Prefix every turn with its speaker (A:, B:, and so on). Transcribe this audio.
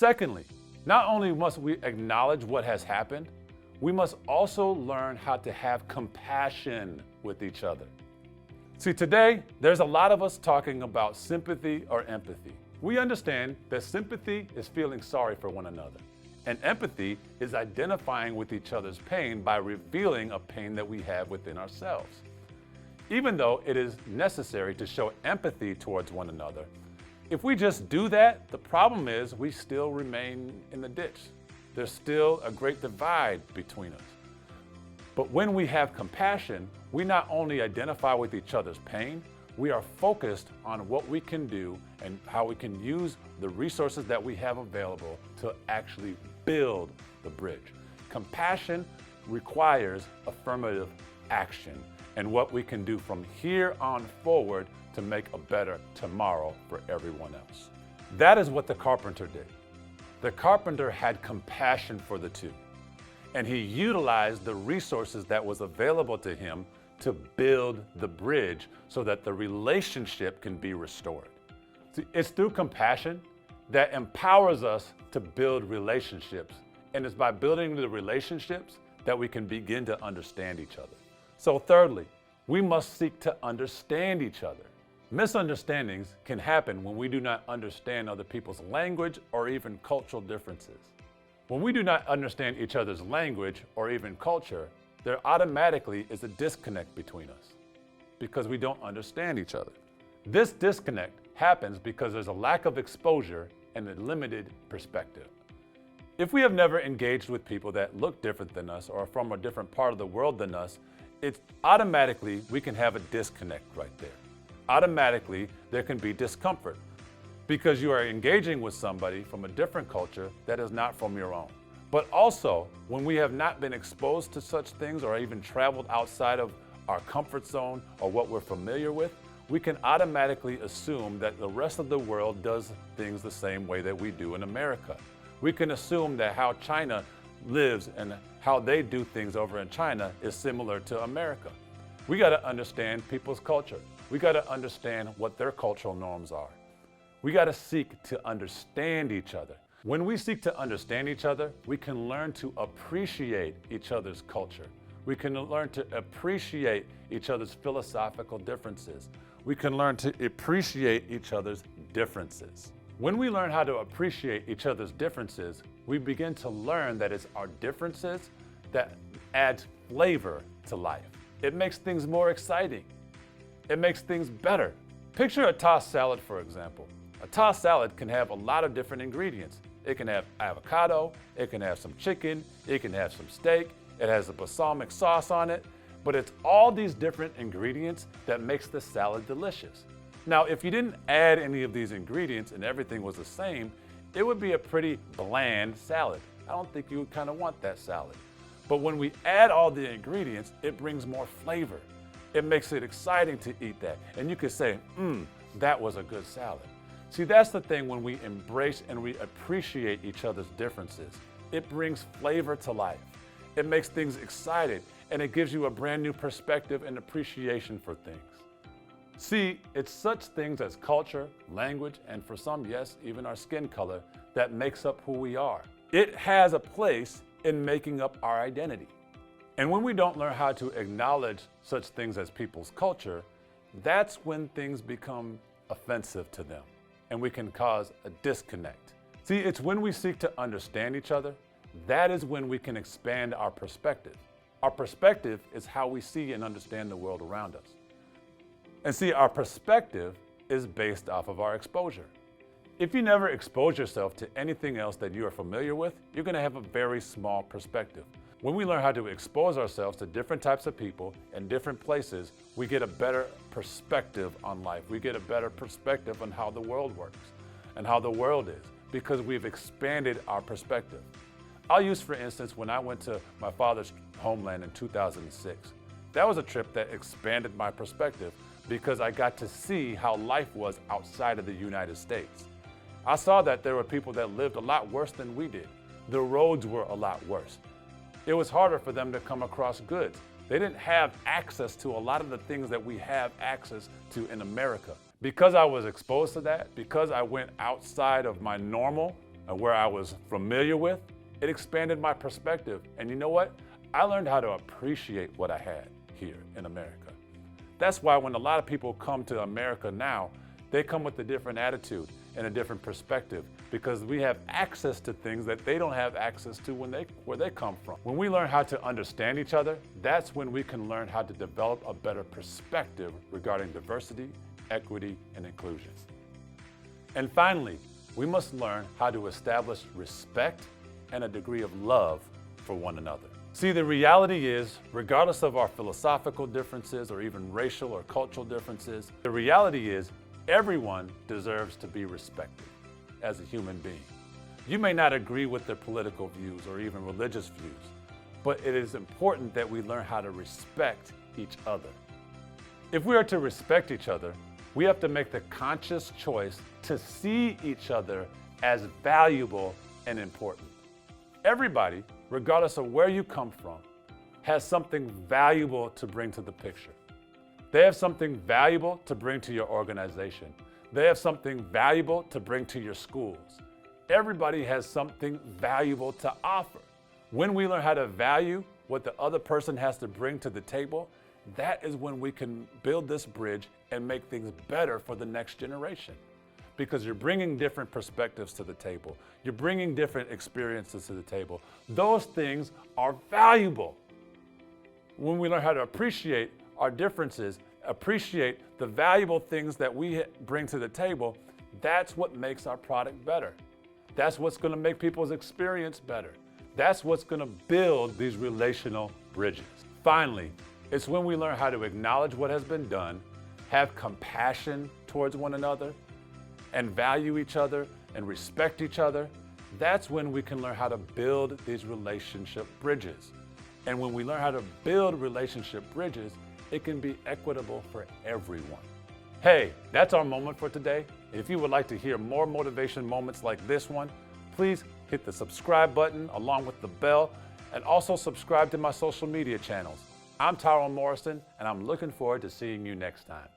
A: Secondly, not only must we acknowledge what has happened, we must also learn how to have compassion with each other. See, today, there's a lot of us talking about sympathy or empathy. We understand that sympathy is feeling sorry for one another, and empathy is identifying with each other's pain by revealing a pain that we have within ourselves. Even though it is necessary to show empathy towards one another, if we just do that, the problem is we still remain in the ditch. There's still a great divide between us. But when we have compassion, we not only identify with each other's pain, we are focused on what we can do and how we can use the resources that we have available to actually build the bridge. Compassion requires affirmative action and what we can do from here on forward to make a better tomorrow for everyone else. That is what the carpenter did. The carpenter had compassion for the two, and he utilized the resources that was available to him to build the bridge so that the relationship can be restored. See, it's through compassion that empowers us to build relationships, and it's by building the relationships that we can begin to understand each other. So thirdly, we must seek to understand each other. Misunderstandings can happen when we do not understand other people's language or even cultural differences. When we do not understand each other's language or even culture, there automatically is a disconnect between us because we don't understand each other. This disconnect happens because there's a lack of exposure and a limited perspective. If we have never engaged with people that look different than us or are from a different part of the world than us, it's automatically we can have a disconnect right there. Automatically, there can be discomfort because you are engaging with somebody from a different culture that is not from your own. But also, when we have not been exposed to such things or even traveled outside of our comfort zone or what we're familiar with, we can automatically assume that the rest of the world does things the same way that we do in America. We can assume that how China lives and how they do things over in China is similar to America. We got to understand people's culture. We got to understand what their cultural norms are. We got to seek to understand each other. When we seek to understand each other, we can learn to appreciate each other's culture. We can learn to appreciate each other's philosophical differences. We can learn to appreciate each other's differences. When we learn how to appreciate each other's differences, we begin to learn that it's our differences that add flavor to life. It makes things more exciting. It makes things better. Picture a tossed salad, for example. A tossed salad can have a lot of different ingredients. It can have avocado, it can have some chicken, it can have some steak, it has a balsamic sauce on it, but it's all these different ingredients that makes the salad delicious. Now, if you didn't add any of these ingredients and everything was the same, it would be a pretty bland salad. I don't think you would kind of want that salad. But when we add all the ingredients, it brings more flavor. It makes it exciting to eat that. And you could say, that was a good salad. See, that's the thing when we embrace and we appreciate each other's differences. It brings flavor to life. It makes things exciting, and it gives you a brand new perspective and appreciation for things. See, it's such things as culture, language, and for some, yes, even our skin color that makes up who we are. It has a place in making up our identity. And when we don't learn how to acknowledge such things as people's culture, that's when things become offensive to them, and we can cause a disconnect. See, it's when we seek to understand each other, that is when we can expand our perspective. Our perspective is how we see and understand the world around us. And see, our perspective is based off of our exposure. If you never expose yourself to anything else that you are familiar with, you're going to have a very small perspective. When we learn how to expose ourselves to different types of people and different places, we get a better perspective on life. We get a better perspective on how the world works and how the world is because we've expanded our perspective. I'll use, for instance, when I went to my father's homeland in 2006. That was a trip that expanded my perspective because I got to see how life was outside of the United States. I saw that there were people that lived a lot worse than we did. The roads were a lot worse. It was harder for them to come across goods. They didn't have access to a lot of the things that we have access to in America. Because I was exposed to that, because I went outside of my normal and where I was familiar with, it expanded my perspective. And you know what? I learned how to appreciate what I had here in America. That's why when a lot of people come to America now, they come with a different attitude and a different perspective, because we have access to things that they don't have access to where they come from. When we learn how to understand each other, that's when we can learn how to develop a better perspective regarding diversity, equity, and inclusion. And finally, we must learn how to establish respect and a degree of love for one another. See, the reality is, regardless of our philosophical differences or even racial or cultural differences, the reality is everyone deserves to be respected as a human being. You may not agree with their political views or even religious views, but it is important that we learn how to respect each other. If we are to respect each other, we have to make the conscious choice to see each other as valuable and important. Everybody, regardless of where you come from, has something valuable to bring to the picture. They have something valuable to bring to your organization. They have something valuable to bring to your schools. Everybody has something valuable to offer. When we learn how to value what the other person has to bring to the table, that is when we can build this bridge and make things better for the next generation. Because you're bringing different perspectives to the table. You're bringing different experiences to the table. Those things are valuable. When we learn how to appreciate our differences, appreciate the valuable things that we bring to the table, that's what makes our product better. That's what's going to make people's experience better. That's what's going to build these relational bridges. Finally, it's when we learn how to acknowledge what has been done, have compassion towards one another, and value each other and respect each other. That's when we can learn how to build these relationship bridges. And when we learn how to build relationship bridges, it can be equitable for everyone. Hey, that's our moment for today. If you would like to hear more motivation moments like this one, please hit the subscribe button along with the bell, and also subscribe to my social media channels. I'm Tyrone Morrison, and I'm looking forward to seeing you next time.